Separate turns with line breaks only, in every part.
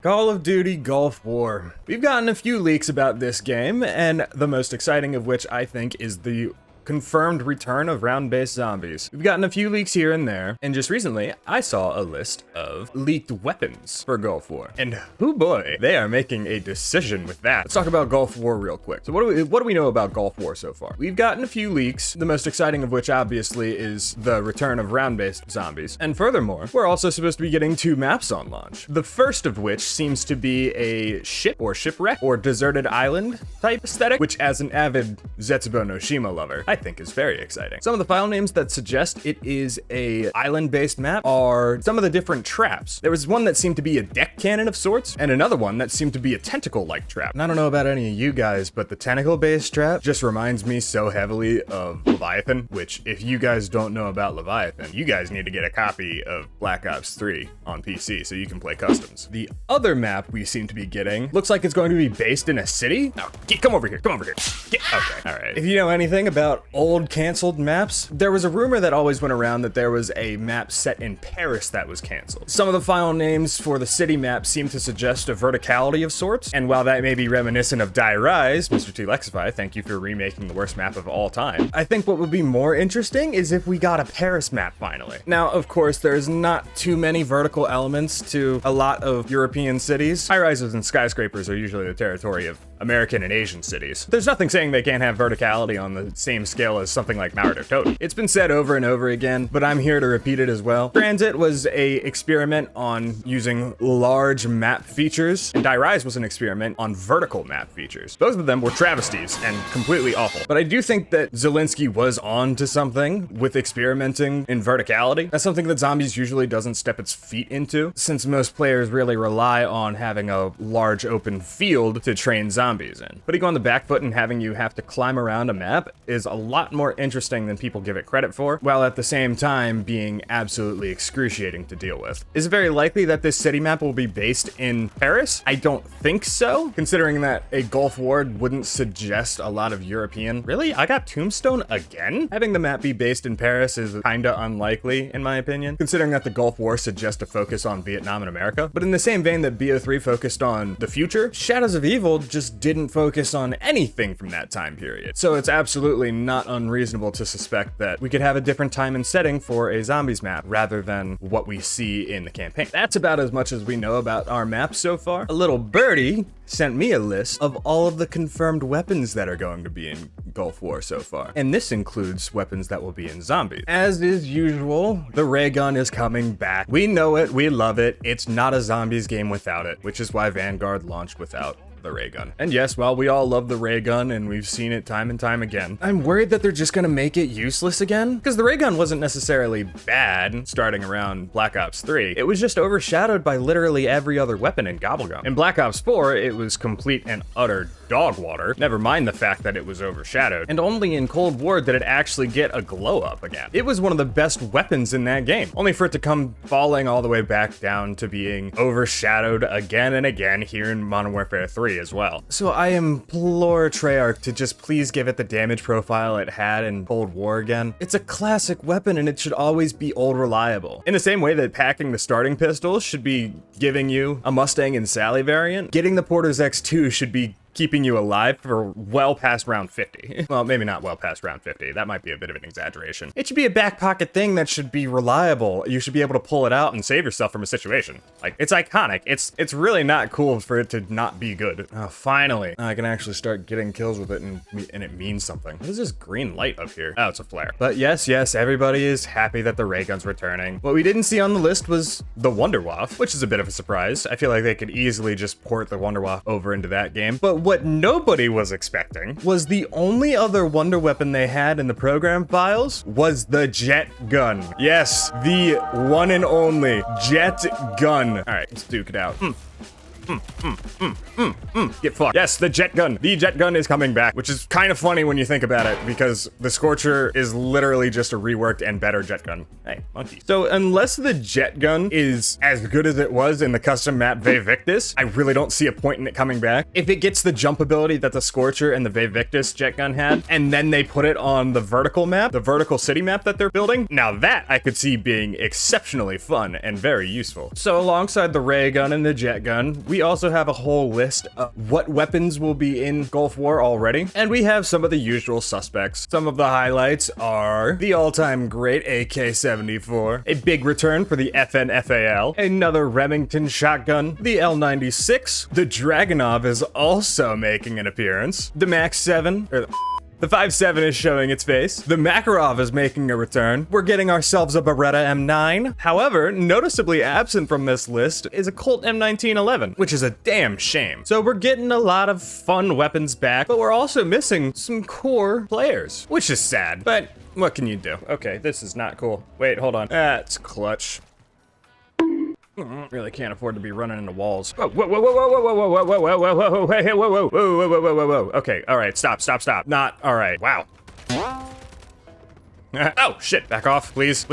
Call of Duty Gulf War. We've gotten a few leaks about this game, and the most exciting of which I think is the confirmed return of round-based zombies. We've gotten a few leaks here and there, and just recently, I saw a list of leaked weapons for Gulf War. And oh boy, they are making a decision with that. Let's talk about Gulf War real quick. So what do we know about Gulf War so far? We've gotten a few leaks, the most exciting of which obviously is the return of round-based zombies. And furthermore, we're also supposed to be getting 2 maps on launch. The first of which seems to be a ship or shipwreck or deserted island type aesthetic, which as an avid Zetsubo no Shima lover, I think is very exciting. Some of the file names that suggest it is a island-based map are some of the different traps. There was one that seemed to be a deck cannon of sorts, and another one that seemed to be a tentacle-like trap. And I don't know about any of you guys, but the tentacle-based trap just reminds me so heavily of Leviathan, which if you guys don't know about Leviathan, you guys need to get a copy of Black Ops 3 on PC so you can play customs. The other map we seem to be getting looks like it's going to be based in a city. No, come over here, okay, all right. If you know anything about old canceled maps, there was a rumor that always went around that there was a map set in Paris that was canceled. Some of the file names for the city map seem to suggest a verticality of sorts, and while that may be reminiscent of Die Rise, Mr. T. Lexify, thank you for remaking the worst map of all time, I think what would be more interesting is if we got a Paris map finally. Now, of course, there's not too many vertical elements to a lot of European cities. High-rises and skyscrapers are usually the territory of American and Asian cities. There's nothing saying they can't have verticality on the same scale as something like Maurit or Totem. It's been said over and over again, but I'm here to repeat it as well. Transit was a experiment on using large map features, and Die Rise was an experiment on vertical map features. Both of them were travesties and completely awful. But I do think that Zelensky was on to something with experimenting in verticality. That's something that Zombies usually doesn't step its feet into, since most players really rely on having a large open field to train zombies in. Putting on the back foot and having you have to climb around a map is a lot more interesting than people give it credit for, while at the same time being absolutely excruciating to deal with. Is it very likely that this city map will be based in Paris? I don't think so, considering that a Gulf War wouldn't suggest a lot of European. Really? I got Tombstone again? Having the map be based in Paris is kinda unlikely, in my opinion, considering that the Gulf War suggests a focus on Vietnam and America. But in the same vein that BO3 focused on the future, Shadows of Evil just didn't focus on anything from that time period. So it's absolutely not unreasonable to suspect that we could have a different time and setting for a zombies map rather than what we see in the campaign. That's about as much as we know about our maps so far. A little birdie sent me a list of all of the confirmed weapons that are going to be in Gulf War so far. And this includes weapons that will be in zombies. As is usual, the ray gun is coming back. We know it, we love it. It's not a zombies game without it, which is why Vanguard launched without the ray gun. And yes, while we all love the ray gun and we've seen it time and time again, I'm worried that they're just gonna make it useless again, because the ray gun wasn't necessarily bad starting around Black Ops 3. It was just overshadowed by literally every other weapon in Gobblegum. In Black Ops 4, it was complete and utter dog water, never mind the fact that it was overshadowed, and only in Cold War did it actually get a glow up again. It was one of the best weapons in that game, only for it to come falling all the way back down to being overshadowed again and again here in Modern Warfare 3 as well. So I implore Treyarch to just please give it the damage profile it had in Cold War again. It's a classic weapon and it should always be old reliable. In the same way that packing the starting pistol should be giving you a Mustang and Sally variant, getting the Porter's X2 should be keeping you alive for well past round 50. Well, maybe not well past round 50. That might be a bit of an exaggeration. It should be a back pocket thing that should be reliable. You should be able to pull it out and save yourself from a situation. Like, it's iconic. It's really not cool for it to not be good. Oh, finally. I can actually start getting kills with it and it means something. What is this green light up here? Oh, it's a flare. But yes, everybody is happy that the ray gun's returning. What we didn't see on the list was the Wunderwaffe, which is a bit of a surprise. I feel like they could easily just port the Wunderwaffe over into that game. But what nobody was expecting was the only other wonder weapon they had in the program files was the jet gun. Yes, the one and only jet gun. All right, let's duke it out. Get fucked. Yes, the jet gun. The jet gun is coming back, which is kind of funny when you think about it, because the Scorcher is literally just a reworked and better jet gun. Hey, monkey. So unless the jet gun is as good as it was in the custom map MWIII, I really don't see a point in it coming back. If it gets the jump ability that the Scorcher and the MWIII jet gun had, and then they put it on the vertical map, the vertical city map that they're building, now that I could see being exceptionally fun and very useful. So alongside the ray gun and the jet gun, we also have a whole list of what weapons will be in Gulf War already, and we have some of the usual suspects. Some of the highlights are the all-time great AK-74, a big return for the FN-FAL, another Remington shotgun, the L-96, the Dragunov is also making an appearance, the MAX-7, or the 5.7 is showing its face. The Makarov is making a return. We're getting ourselves a Beretta M9. However, noticeably absent from this list is a Colt M1911, which is a damn shame. So we're getting a lot of fun weapons back, but we're also missing some core players, which is sad, but what can you do? Okay, this is not cool. Wait, hold on. That's clutch. Really can't afford to be running into walls. Whoa, whoa, whoa, whoa, whoa, whoa, whoa, whoa, whoa, whoa, whoa, whoa, whoa, hey, whoa, whoa, whoa, whoa, whoa, whoa, whoa, whoa. Okay, all right, stop. Not all right. Wow. Oh, shit, back off, please,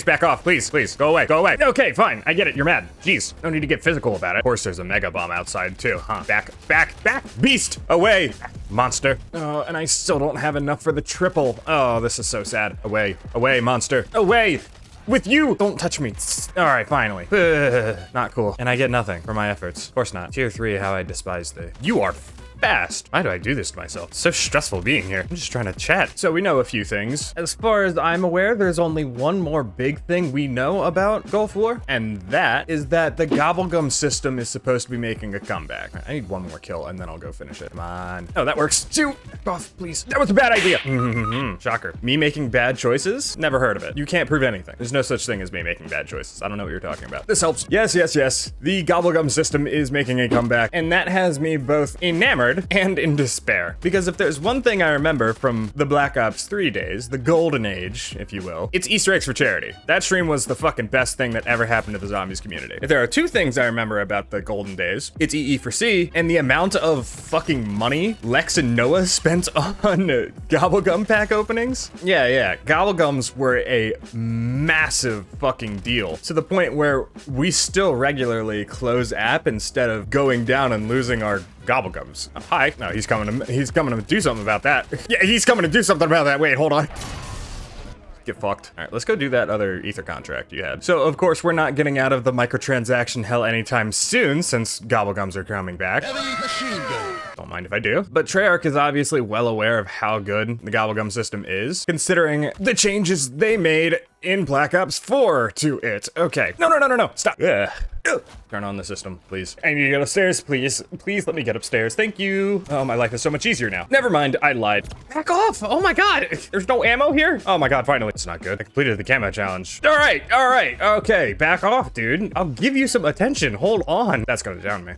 back off, please, go away. Okay, fine, I get it, you're mad. Jeez, no need to get physical about it. Of course, there's a mega bomb outside too, huh? Back, beast, away, monster. Oh, and I still don't have enough for the triple. Oh, this is so sad. Away, monster, away. With you! Don't touch me. All right, finally. Not cool. And I get nothing for my efforts. Of course not. Tier 3, how I despise thee. You are fast. Why do I do this to myself? It's so stressful being here. I'm just trying to chat. So we know a few things. As far as I'm aware, there's only one more big thing we know about Gulf War, and that is that the Gobblegum system is supposed to be making a comeback. I need one more kill, and then I'll go finish it. Come on. Oh, that works. Shoot! Back off, please. That was a bad idea. Shocker. Me making bad choices? Never heard of it. You can't prove anything. There's no such thing as me making bad choices. I don't know what you're talking about. This helps. Yes. The Gobblegum system is making a comeback, and that has me both enamored and in despair. Because if there's one thing I remember from the Black Ops 3 days, the golden age, if you will, it's Easter eggs for charity. That stream was the fucking best thing that ever happened to the zombies community. If there are two things I remember about the golden days, it's EE for C and the amount of fucking money Lex and Noah spent on Gobblegum pack openings. Yeah, Gobblegums were a massive fucking deal, to the point where we still regularly close app instead of going down and losing our Gobblegums. Oh, hi. No, he's coming to do something about that. Yeah, he's coming to do something about that. Wait, hold on. Get fucked. All right, let's go do that other ether contract you had. So, of course, we're not getting out of the microtransaction hell anytime soon, since Gobblegums are coming back. Don't mind if I do. But Treyarch is obviously well aware of how good the Gobblegum system is, considering the changes they made in Black Ops 4 to it. Okay. No. Stop. Ugh. Turn on the system, please. I need to get upstairs, please. Please let me get upstairs. Thank you. Oh, my life is so much easier now. Never mind, I lied. Back off. Oh my God. There's no ammo here? Oh my God, finally. It's not good. I completed the camo challenge. All right. Okay, back off, dude. I'll give you some attention. Hold on. That's gonna down me.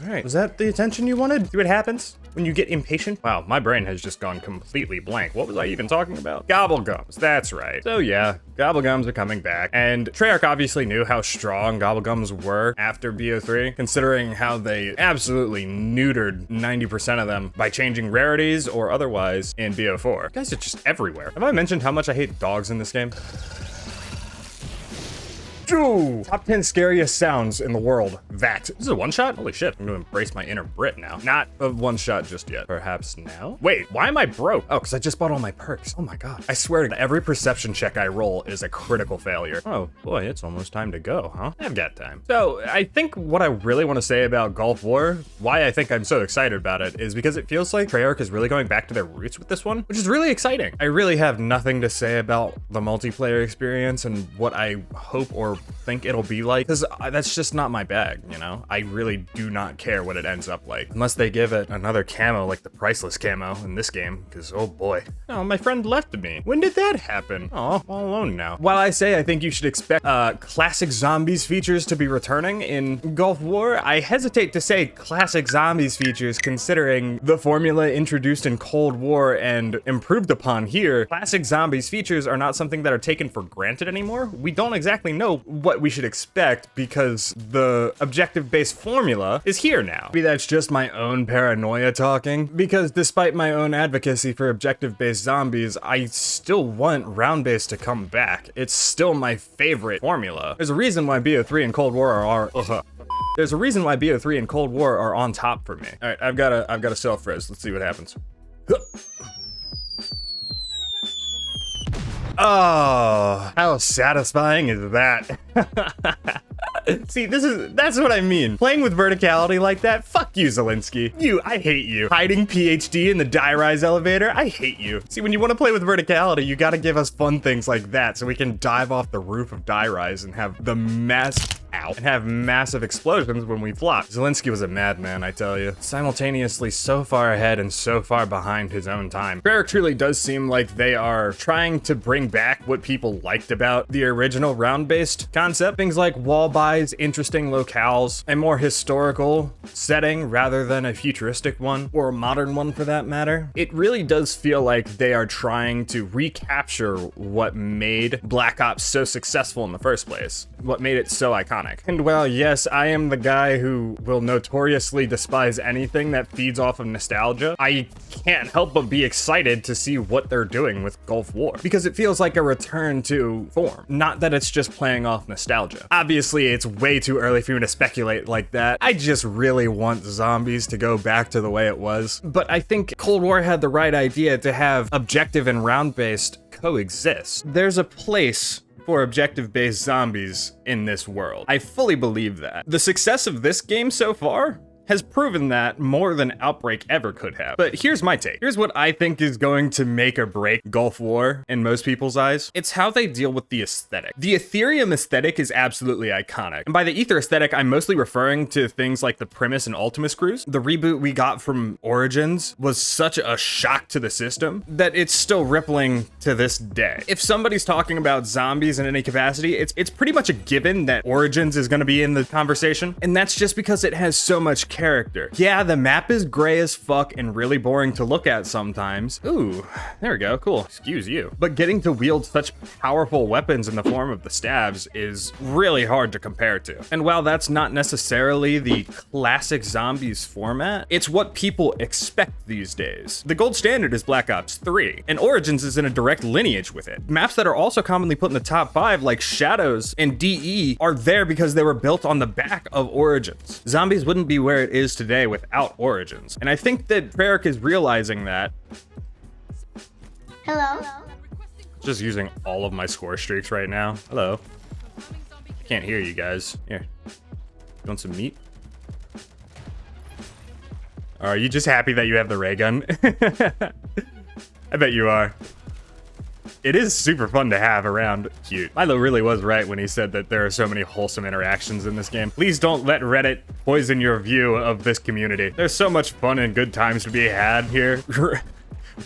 All right, was that the attention you wanted? See what happens when you get impatient? Wow, my brain has just gone completely blank. What was I even talking about? Gobblegums, that's right. So yeah, Gobblegums are coming back, and Treyarch obviously knew how strong Gobblegums were after BO3, considering how they absolutely neutered 90% of them by changing rarities or otherwise in BO4. You guys are just everywhere. Have I mentioned how much I hate dogs in this game? Ooh, top 10 scariest sounds in the world. That. This is a one shot? Holy shit, I'm gonna embrace my inner Brit now. Not a one shot just yet. Perhaps now? Wait, why am I broke? Oh, because I just bought all my perks. Oh my God. I swear to God, every perception check I roll is a critical failure. Oh boy, it's almost time to go, huh? I've got time. So I think what I really want to say about Gulf War, why I think I'm so excited about it, is because it feels like Treyarch is really going back to their roots with this one, which is really exciting. I really have nothing to say about the multiplayer experience and what I hope or think it'll be like, because that's just not my bag, you know? I really do not care what it ends up like, unless they give it another camo like the priceless camo in this game, because oh boy. Oh, my friend left me. When did that happen? Oh, all alone now. While I say I think you should expect classic zombies features to be returning in Gulf War, I hesitate to say classic zombies features considering the formula introduced in Cold War and improved upon here. Classic zombies features are not something that are taken for granted anymore. We don't exactly know what we should expect because the objective-based formula is here now. Maybe that's just my own paranoia talking, because despite my own advocacy for objective-based zombies, I still want round-based to come back. It's still my favorite formula. There's a reason why BO3 and Cold War are There's a reason why BO3 and Cold War are on top for me. All right, I've got a self-res. Let's see what happens. Oh, how satisfying is that? See, that's what I mean. Playing with verticality like that, fuck you, Zelensky. I hate you. Hiding PhD in the die-rise elevator, I hate you. See, when you want to play with verticality, you gotta give us fun things like that so we can dive off the roof of die-rise and have the massive explosions when we flop. Zelensky was a madman, I tell you. Simultaneously so far ahead and so far behind his own time. Treyarch truly does seem like they are trying to bring back what people liked about the original round-based concept. Things like wall buys, interesting locales, a more historical setting rather than a futuristic one, or a modern one for that matter. It really does feel like they are trying to recapture what made Black Ops so successful in the first place, what made it so iconic. And while yes, I am the guy who will notoriously despise anything that feeds off of nostalgia, I can't help but be excited to see what they're doing with Gulf War, because it feels like a return to form. Not that it's just playing off nostalgia. Obviously, it's way too early for me to speculate like that. I just really want zombies to go back to the way it was. But I think Cold War had the right idea to have objective and round-based coexist. There's a place for objective-based zombies in this world. I fully believe that. The success of this game so far has proven that more than Outbreak ever could have. But here's my take. Here's what I think is going to make or break Gulf War in most people's eyes. It's how they deal with the aesthetic. The Ethereum aesthetic is absolutely iconic. And by the Ether aesthetic, I'm mostly referring to things like the Primus and Ultimus crews. The reboot we got from Origins was such a shock to the system that it's still rippling to this day. If somebody's talking about zombies in any capacity, it's pretty much a given that Origins is gonna be in the conversation. And that's just because it has so much character. Yeah, the map is gray as fuck and really boring to look at sometimes. Ooh, there we go, cool, excuse you. But getting to wield such powerful weapons in the form of the stabs is really hard to compare to. And while that's not necessarily the classic zombies format, it's what people expect these days. The gold standard is Black Ops 3, and Origins is in a direct lineage with it. Maps that are also commonly put in the top 5, like Shadows and DE, are there because they were built on the back of Origins. Zombies wouldn't be where it is today without Origins. And I think that Treyarch is realizing that.
Hello?
Just using all of my score streaks right now. Hello. I can't hear you guys. Here. You want some meat? Are you just happy that you have the ray gun? I bet you are. It is super fun to have around. Cute. Milo really was right when he said that there are so many wholesome interactions in this game. Please don't let Reddit poison your view of this community. There's so much fun and good times to be had here.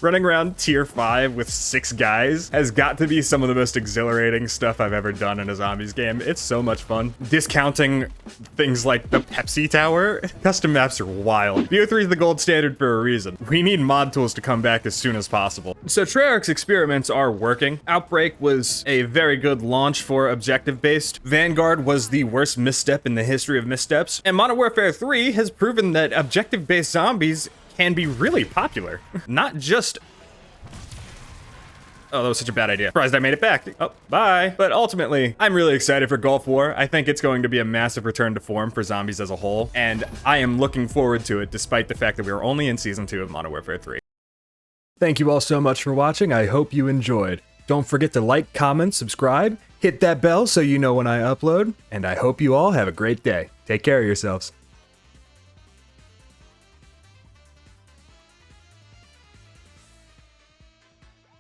Running around tier 5 with 6 guys has got to be some of the most exhilarating stuff I've ever done in a zombies game. It's so much fun. Discounting things like the Pepsi Tower. Custom maps are wild. BO3 is the gold standard for a reason. We need mod tools to come back as soon as possible. So Treyarch's experiments are working. Outbreak was a very good launch for objective-based. Vanguard was the worst misstep in the history of missteps. And Modern Warfare 3 has proven that objective-based zombies can be really popular. Not just... Oh, that was such a bad idea. Surprised I made it back. Oh, bye. But ultimately, I'm really excited for Gulf War. I think it's going to be a massive return to form for zombies as a whole, and I am looking forward to it despite the fact that we are only in Season 2 of Modern Warfare 3. Thank you all so much for watching. I hope you enjoyed. Don't forget to like, comment, subscribe, hit that bell so you know when I upload, and I hope you all have a great day. Take care of yourselves.